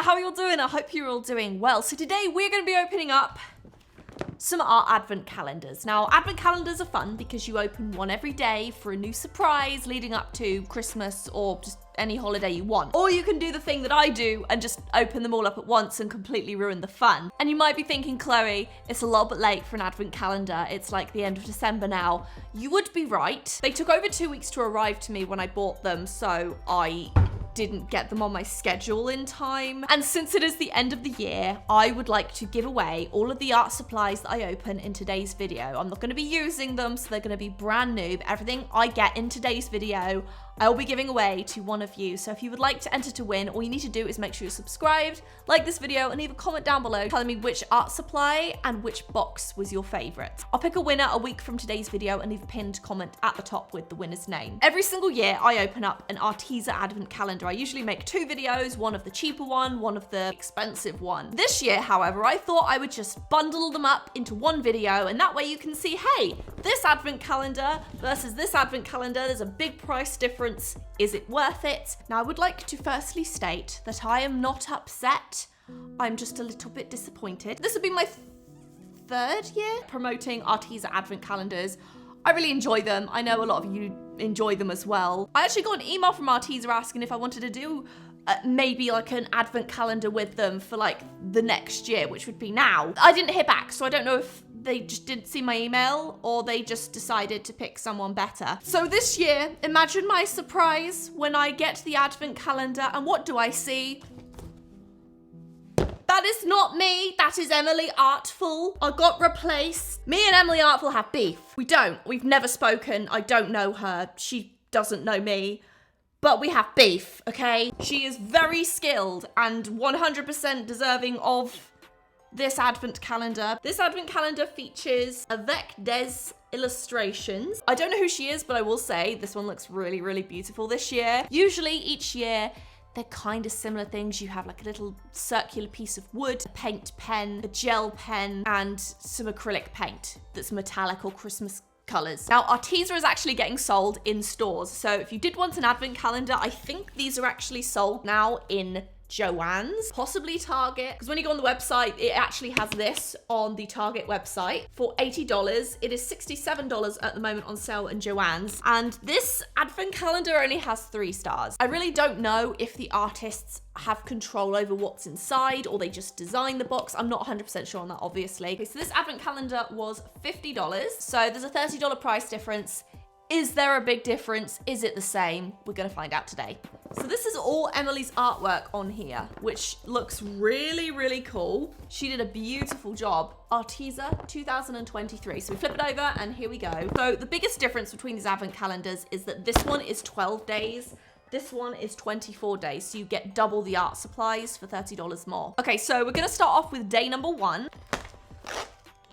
there, how are you all doing? I hope you're all doing well. So today we're going to be opening up some art advent calendars. Now, advent calendars are fun because you open one every day for a new surprise leading up to Christmas or just any holiday you want. Or you can do the thing that I do and just open them all up at once and completely ruin the fun. And you might be thinking, Chloe, it's a little bit late for an advent calendar. It's like the end of December now. You would be right. They took over 2 weeks to arrive to me when I bought them, so I didn't get them on my schedule in time. And since it is the end of the year, I would like to give away all of the art supplies that I open in today's video. I'm not going to be using them, so they're going to be brand new. But everything I get in today's video, I will be giving away to one of you. So if you would like to enter to win, all you need to do is make sure you're subscribed, like this video, and leave a comment down below telling me which art supply and which box was your favorite. I'll pick a winner a week from today's video and leave a pinned comment at the top with the winner's name. Every single year, I open up an Arteza advent calendar. I usually make 2 videos, one of the cheaper one of the expensive one. This year, however, I thought I would just bundle them up into one video, and that way you can see, hey, this advent calendar versus this advent calendar, there's a big price difference. Is it worth it? Now, I would like to firstly state that I am not upset. I'm just a little bit disappointed. This would be my 3rd year promoting Arteza advent calendars. I really enjoy them. I know a lot of you enjoy them as well. I actually got an email from Arteza asking if I wanted to do maybe like an advent calendar with them for like the next year, which would be now. I didn't hear back, so I don't know if they just didn't see my email or they just decided to pick someone better. So this year, imagine my surprise when I get the advent calendar and what do I see? That is not me, that is Emily Artful. I got replaced. Me and Emily Artful have beef. We don't, we've never spoken. I don't know her, she doesn't know me. But we have beef, okay? She is very skilled and 100% deserving of this advent calendar. This advent calendar features avec des illustrations. I don't know who she is, but I will say this one looks really, really beautiful this year. Usually each year, they're kind of similar things. You have like a little circular piece of wood, a paint pen, a gel pen, and some acrylic paint that's metallic or Christmas colors. Now, Arteza is actually getting sold in stores. So if you did want an advent calendar, I think these are actually sold now in Joann's, possibly Target, because when you go on the website, it actually has this on the Target website for $80. It is $67 at the moment on sale in Joann's. And this advent calendar only has 3 stars. I really don't know if the artists have control over what's inside or they just design the box. I'm not 100% sure on that, obviously. Okay, so this advent calendar was $50. So there's a $30 price difference. Is there a big difference? Is it the same? We're gonna find out today. So this is all Emily's artwork on here, which looks really, really cool. She did a beautiful job. Arteza 2023. So we flip it over and here we go. So the biggest difference between these advent calendars is that this one is 12 days. This one is 24 days. So you get double the art supplies for $30 more. Okay, so we're gonna start off with day number 1.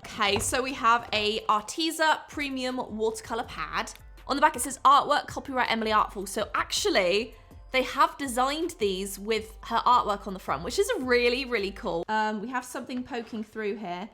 Okay, so we have a Arteza premium watercolor pad. On the back, it says artwork, copyright Emily Artful. So actually, they have designed these with her artwork on the front, which is really, really cool. We have something poking through here.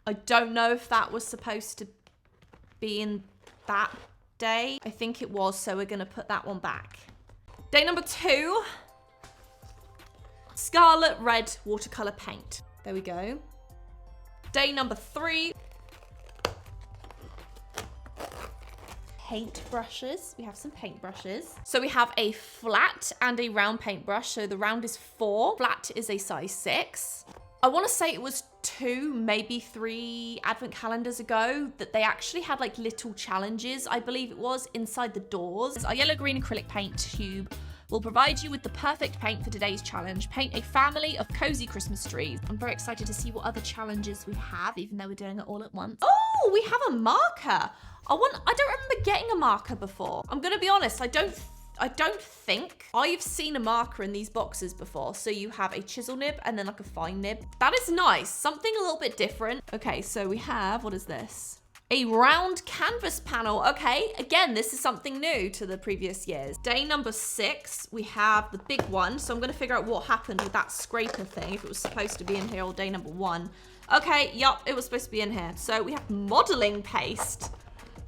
I don't know if that was supposed to be in that day. I think it was, so we're gonna put that one back. Day number 2, scarlet red watercolor paint. There we go. Day number 3, paint brushes. We have some paint brushes. So we have a flat and a round paintbrush. So the round is 4, flat is a size 6. I want to say it was 2, maybe 3 advent calendars ago that they actually had like little challenges, I believe it was, inside the doors. Our yellow green acrylic paint tube will provide you with the perfect paint for today's challenge. Paint a family of cozy Christmas trees. I'm very excited to see what other challenges we have, even though we're doing it all at once. Oh, we have a marker. I don't remember getting a marker before. I'm gonna be honest, I don't think I've seen a marker in these boxes before. So you have a chisel nib and then like a fine nib. That is nice, something a little bit different. Okay, so we have, what is this? A round canvas panel. Okay, again, this is something new to the previous years. Day number 6, we have the big one. So I'm gonna figure out what happened with that scraper thing, if it was supposed to be in here on day number 1. Okay, yup, it was supposed to be in here. So we have modeling paste.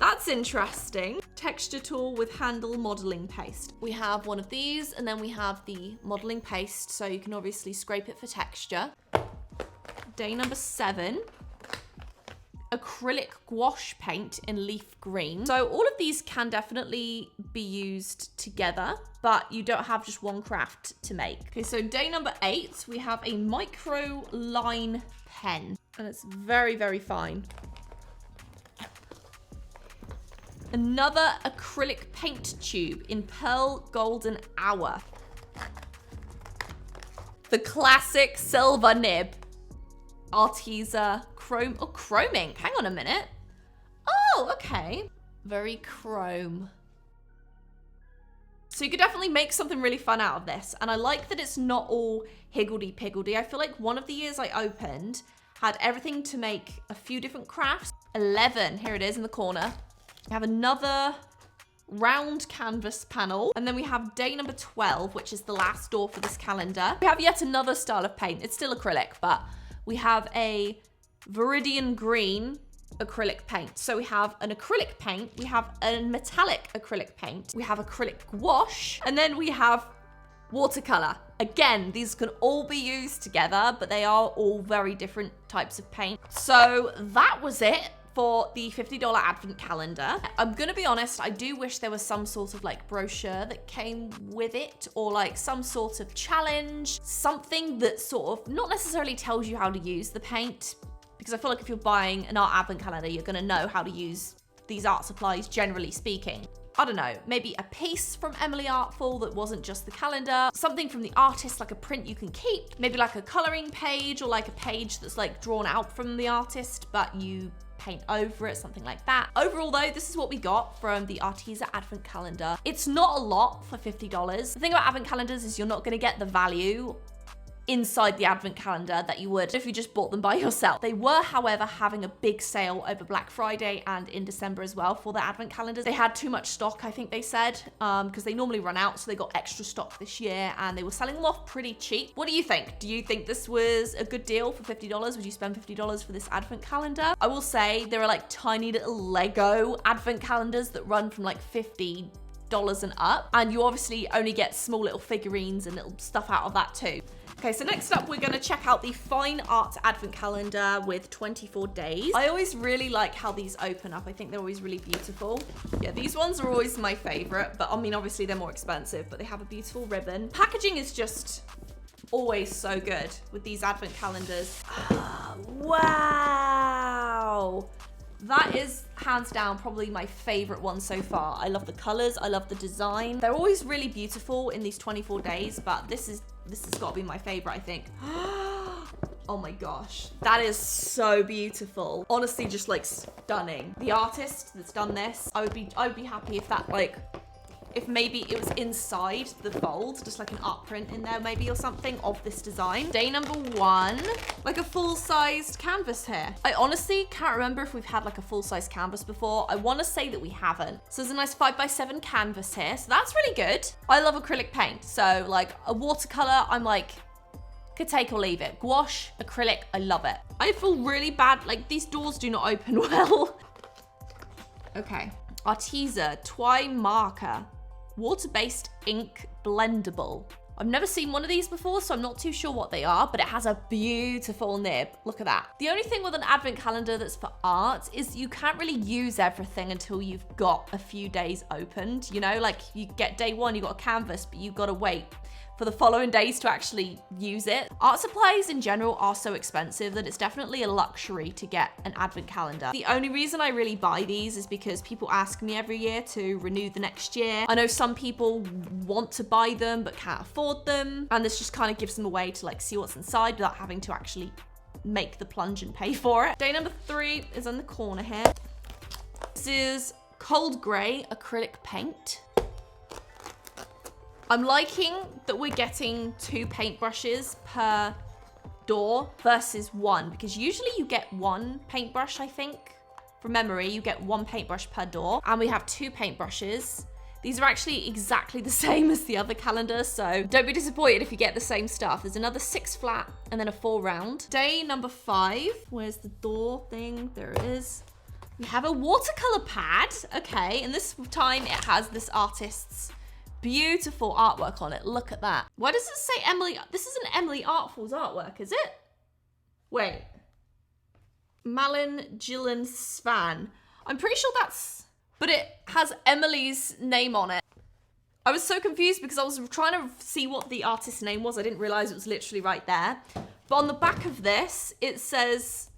That's interesting. texture tool with handle modeling paste. We have one of these, and then we have the modeling paste, so you can obviously scrape it for texture. Day number 7. Acrylic gouache paint in leaf green. So all of these can definitely be used together, but you don't have just one craft to make. Okay, so day number 8, we have a micro line pen, and it's very, very fine. Another acrylic paint tube in pearl golden hour. The classic silver nib. Arteza chrome, oh, chrome ink. Hang on a minute. Oh, okay. Very chrome. So you could definitely make something really fun out of this. And I like that it's not all higgledy-piggledy. I feel like one of the years I opened had everything to make a few different crafts. 11, here it is in the corner. We have another round canvas panel. And then we have day number 12, which is the last door for this calendar. We have yet another style of paint. It's still acrylic, but we have a Viridian green acrylic paint. So we have an acrylic paint, we have a metallic acrylic paint, we have acrylic gouache, and then we have watercolor. Again, these can all be used together, but they are all very different types of paint. So that was it for the $50 advent calendar. I'm gonna be honest, I do wish there was some sort of like brochure that came with it, or like some sort of challenge, something that sort of not necessarily tells you how to use the paint, because I feel like if you're buying an art advent calendar, you're gonna know how to use these art supplies, generally speaking. I don't know, maybe a piece from Emily Artful that wasn't just the calendar, something from the artist, like a print you can keep, maybe like a coloring page, or like a page that's like drawn out from the artist, but you paint over it, something like that. Overall though, this is what we got from the Arteza advent calendar. It's not a lot for $50. The thing about advent calendars is you're not gonna get the value inside the advent calendar that you would if you just bought them by yourself. They were, however, having a big sale over Black Friday and in December as well for the advent calendars. They had too much stock, I think they said, because they normally run out, so they got extra stock this year and they were selling them off pretty cheap. What do you think? Do you think this was a good deal for $50? Would you spend $50 for this advent calendar? I will say there are like tiny little Lego advent calendars that run from like $50 and up, and you obviously only get small little figurines and little stuff out of that too. Okay, so next up, we're gonna check out the Fine Art Advent Calendar with 24 days. I always really like how these open up. I think they're always really beautiful. Yeah, these ones are always my favorite, but I mean, obviously they're more expensive, but they have a beautiful ribbon. Packaging is just always so good with these Advent calendars. Wow. That is hands down probably my favorite one so far. I love the colors, I love the design. They're always really beautiful in these 24 days, but this has got to be my favorite, I think. Oh my gosh, that is so beautiful. Honestly, just like stunning. The artist that's done this, I would be happy if that if maybe it was inside the fold, just like an art print in there maybe or something of this design. Day number 1, like a full-sized canvas here. I honestly can't remember if we've had like a full-size canvas before. I want to say that we haven't. So there's a nice 5x7 canvas here, so that's really good. I love acrylic paint, so like a watercolor, I'm like, could take or leave it. Gouache, acrylic, I love it. I feel really bad, like these doors do not open well. Okay, Arteza Twi Marker. Water-based ink blendable. I've never seen one of these before, so I'm not too sure what they are, but it has a beautiful nib. Look at that. The only thing with an advent calendar that's for art is you can't really use everything until you've got a few days opened. You know, like you get day 1, you got a canvas, but you've got to wait for the following days to actually use it. Art supplies in general are so expensive that it's definitely a luxury to get an advent calendar. The only reason I really buy these is because people ask me every year to renew the next year. I know some people want to buy them but can't afford them, and this just kind of gives them a way to like see what's inside without having to actually make the plunge and pay for it. Day number 3 is in the corner here. This is cold gray acrylic paint. I'm liking that we're getting 2 paintbrushes per door versus 1, because usually you get 1 paintbrush, I think. From memory, you get 1 paintbrush per door, and we have 2 paintbrushes. These are actually exactly the same as the other calendar, so don't be disappointed if you get the same stuff. There's another 6 flat and then a 4 round. Day number 5, where's the door thing? There it is. We have a watercolor pad. Okay, and this time it has this artist's beautiful artwork on it. Look at that. Why does it say Emily? This isn't Emily Artful's artwork, is it? Wait. Malin Gillen Svan. I'm pretty sure that's... But it has Emily's name on it. I was so confused because I was trying to see what the artist's name was. I didn't realize it was literally right there. But on the back of this, it says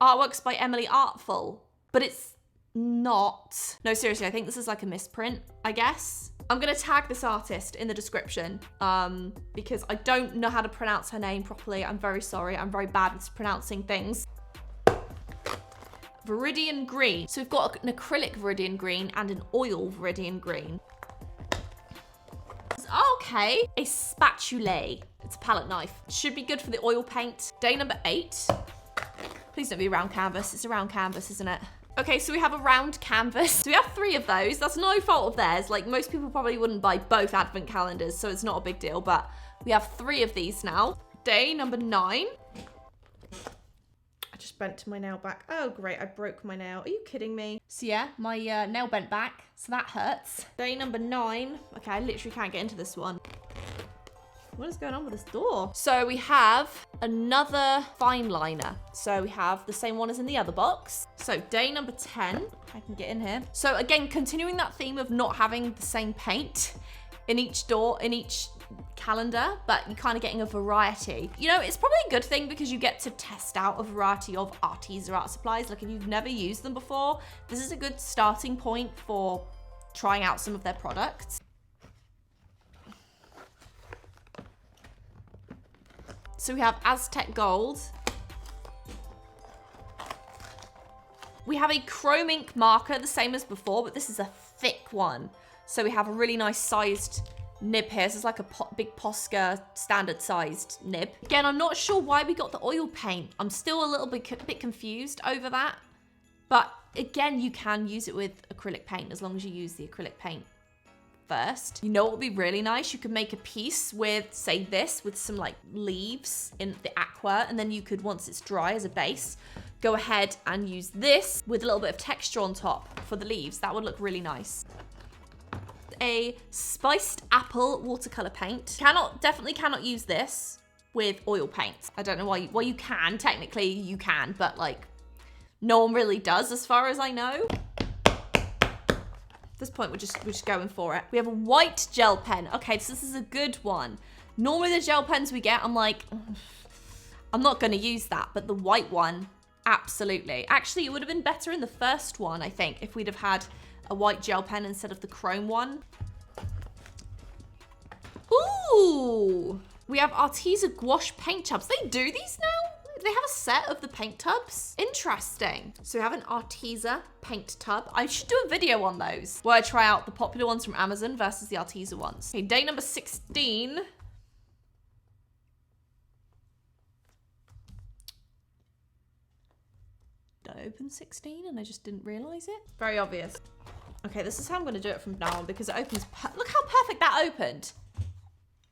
artworks by Emily Artful. But it's not. No, seriously, I think this is like a misprint, I guess. I'm gonna tag this artist in the description because I don't know how to pronounce her name properly. I'm very sorry. I'm very bad at pronouncing things. Viridian green. So we've got an acrylic viridian green and an oil viridian green. Okay, a spatula. It's a palette knife. Should be good for the oil paint. Day number 8. Please don't be a round canvas. It's a round canvas, isn't it? Okay, so we have a round canvas. So we have 3 of those. That's no fault of theirs. Like, most people probably wouldn't buy both advent calendars, so it's not a big deal, but we have 3 of these now. Day number 9. I just bent my nail back. Oh, great, I broke my nail. Are you kidding me? So yeah, my nail bent back, so that hurts. Day number 9. Okay, I literally can't get into this one. What is going on with this door? So we have another fine liner. So we have the same one as in the other box. So day number 10, I can get in here. So again, continuing that theme of not having the same paint in each door, in each calendar, but you're kind of getting a variety. You know, it's probably a good thing because you get to test out a variety of Arteza art supplies. Like if you've never used them before, this is a good starting point for trying out some of their products. So we have Aztec Gold. We have a chrome ink marker, the same as before, but this is a thick one. So we have a really nice sized nib here. So it's like a big Posca standard sized nib. Again, I'm not sure why we got the oil paint. I'm still a little bit confused over that. But again, you can use it with acrylic paint as long as you use the acrylic paint first. You know what would be really nice? You could make a piece with, say this, with some like leaves in the aqua, and then you could, once it's dry as a base, go ahead and use this with a little bit of texture on top for the leaves. That would look really nice. A spiced apple watercolor paint. Definitely cannot use this with oil paint. I don't know why. Well, you can, technically you can, but like no one really does as far as I know. At this point, we're just going for it. We have a white gel pen. Okay, so this is a good one. Normally the gel pens we get, I'm like, I'm not gonna use that, but the white one, absolutely. Actually, it would have been better in the first one, I think, if we'd have had a white gel pen instead of the chrome one. Ooh! We have Arteza gouache paint tubs. They do these now? They have a set of the paint tubs. Interesting. So we have an Arteza paint tub. I should do a video on those where I try out the popular ones from Amazon versus the Arteza ones. Okay, day number 16. Did I open 16 and I just didn't realize it? Very obvious. Okay, this is how I'm gonna do it from now on because it opens, look how perfect that opened.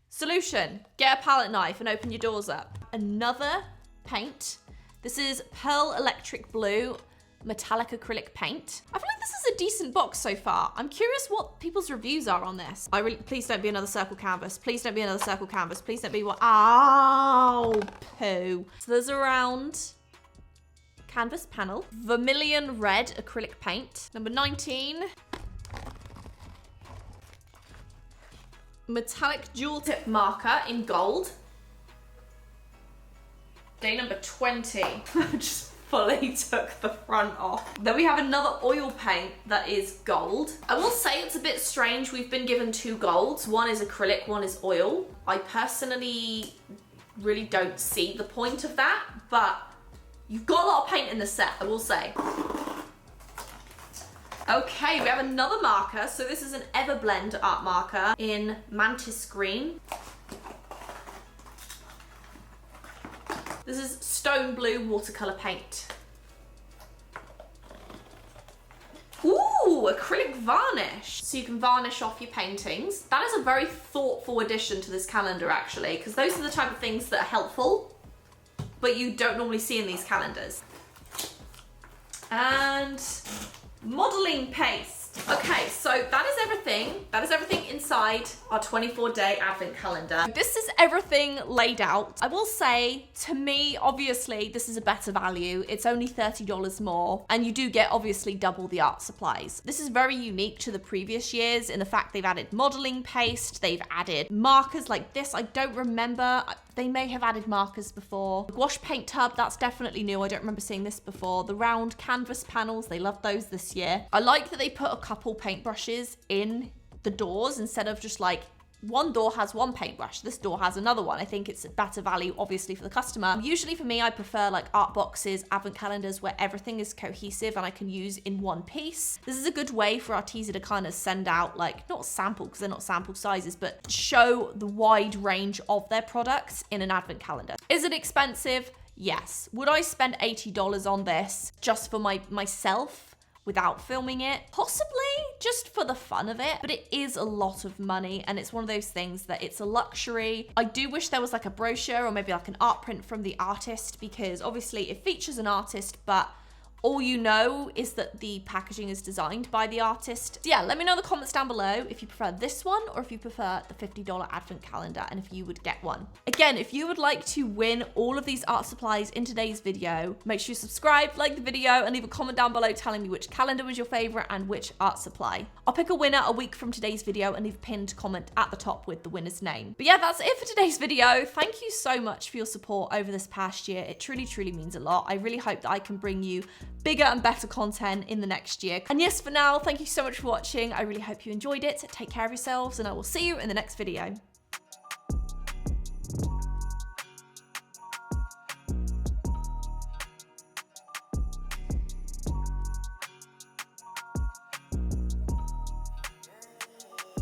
Solution, get a palette knife and open your doors up. Another paint. This is Pearl Electric Blue metallic acrylic paint. I feel like this is a decent box so far. I'm curious what people's reviews are on this. Please don't be another circle canvas. Please don't be another circle canvas. Please don't be what, ow, poo. So there's a round canvas panel. Vermilion red acrylic paint. Number 19. Metallic dual tip marker in gold. Day number 20. Just fully took the front off. Then we have another oil paint that is gold. I will say it's a bit strange. We've been given 2 golds. One is acrylic, one is oil. I personally really don't see the point of that, but you've got a lot of paint in the set, I will say. Okay, we have another marker. So this is an Everblend art marker in Mantis Green. This is Stone Blue watercolor paint. Ooh, acrylic varnish. So you can varnish off your paintings. That is a very thoughtful addition to this calendar actually, because those are the type of things that are helpful, but you don't normally see in these calendars. And modeling paste. Okay, so that is everything. That is everything inside our 24-day advent calendar. This is everything laid out. I will say, to me, obviously, this is a better value. It's only $30 more, and you do get, obviously, double the art supplies. This is very unique to the previous years in the fact they've added modeling paste, they've added markers like this. I don't remember. They may have added markers before. The wash paint tub, that's definitely new. I don't remember seeing this before. The round canvas panels, they love those this year. I like that they put a couple paintbrushes in the doors instead of just like one door has one paintbrush, this door has another one. I think it's a better value, obviously, for the customer. Usually for me, I prefer like art boxes, advent calendars where everything is cohesive and I can use in one piece. This is a good way for Arteza to kind of send out like, not sample because they're not sample sizes, but show the wide range of their products in an advent calendar. Is it expensive? Yes. Would I spend $80 on this just for myself? Without filming it? Possibly, just for the fun of it, but it is a lot of money and it's one of those things that it's a luxury. I do wish there was like a brochure or maybe like an art print from the artist, because obviously it features an artist, but all you know is that the packaging is designed by the artist. So yeah, let me know in the comments down below if you prefer this one or if you prefer the $50 advent calendar and if you would get one. Again, if you would like to win all of these art supplies in today's video, make sure you subscribe, like the video, and leave a comment down below telling me which calendar was your favorite and which art supply. I'll pick a winner a week from today's video and leave a pinned comment at the top with the winner's name. But yeah, that's it for today's video. Thank you so much for your support over this past year. It truly, truly means a lot. I really hope that I can bring you bigger and better content in the next year. And yes, for now, thank you so much for watching. I really hope you enjoyed it. Take care of yourselves and I will see you in the next video.